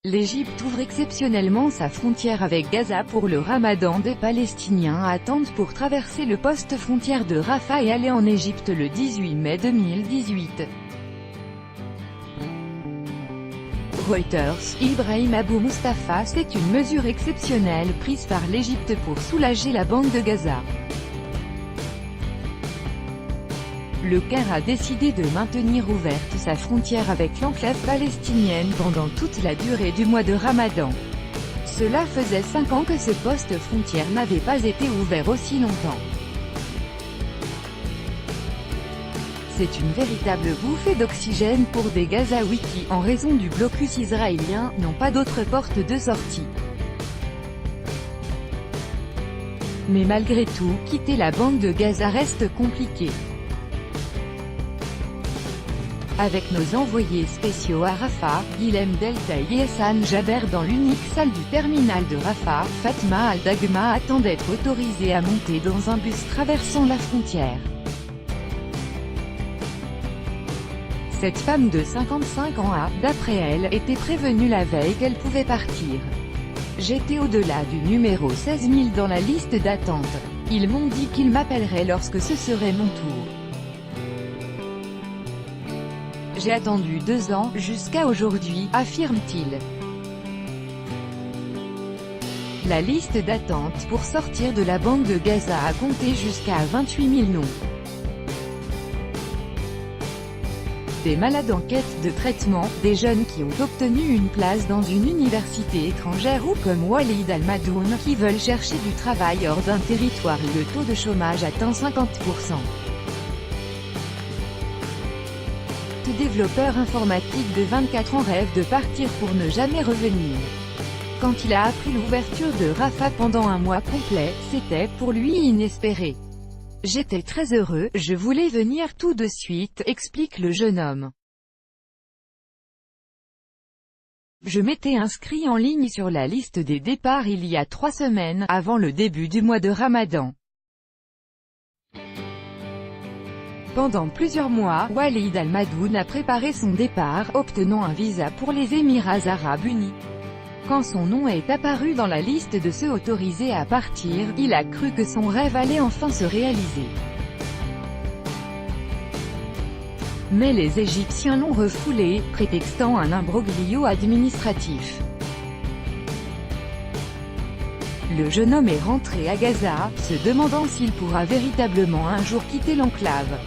L'Égypte ouvre exceptionnellement sa frontière avec Gaza pour le Ramadan. Des Palestiniens attendent pour traverser le poste frontière de Rafah et aller en Égypte le 18 mai 2018. Reuters, Ibrahim Abou Mustafa, c'est une mesure exceptionnelle prise par l'Égypte pour soulager la bande de Gaza. Le Caire a décidé de maintenir ouverte sa frontière avec l'enclave palestinienne pendant toute la durée du mois de Ramadan. Cela faisait 5 ans que ce poste frontière n'avait pas été ouvert aussi longtemps. C'est une véritable bouffée d'oxygène pour des Gazaouis qui, en raison du blocus israélien, n'ont pas d'autre porte de sortie. Mais malgré tout, quitter la bande de Gaza reste compliqué. Avec nos envoyés spéciaux à Rafah, Guilhem Delta et Hassan Jaber dans l'unique salle du terminal de Rafah, Fatma Al-Dagma attend d'être autorisée à monter dans un bus traversant la frontière. Cette femme de 55 ans a, d'après elle, été prévenue la veille qu'elle pouvait partir. J'étais au-delà du numéro 16 000 dans la liste d'attente. Ils m'ont dit qu'ils m'appelleraient lorsque ce serait mon tour. J'ai attendu 2 ans, jusqu'à aujourd'hui, affirme-t-il. La liste d'attente pour sortir de la bande de Gaza a compté jusqu'à 28 000 noms. Des malades en quête de traitement, des jeunes qui ont obtenu une place dans une université étrangère ou comme Walid Al-Madoun, qui veulent chercher du travail hors d'un territoire où le taux de chômage atteint 50%. Ce développeur informatique de 24 ans rêve de partir pour ne jamais revenir. Quand il a appris l'ouverture de Rafah pendant un mois complet, c'était pour lui inespéré. J'étais très heureux, je voulais venir tout de suite, explique le jeune homme. Je m'étais inscrit en ligne sur la liste des départs il y a 3 semaines, avant le début du mois de Ramadan. Pendant plusieurs mois, Walid Al-Madoun a préparé son départ, obtenant un visa pour les Émirats Arabes Unis. Quand son nom est apparu dans la liste de ceux autorisés à partir, il a cru que son rêve allait enfin se réaliser. Mais les Égyptiens l'ont refoulé, prétextant un imbroglio administratif. Le jeune homme est rentré à Gaza, se demandant s'il pourra véritablement un jour quitter l'enclave.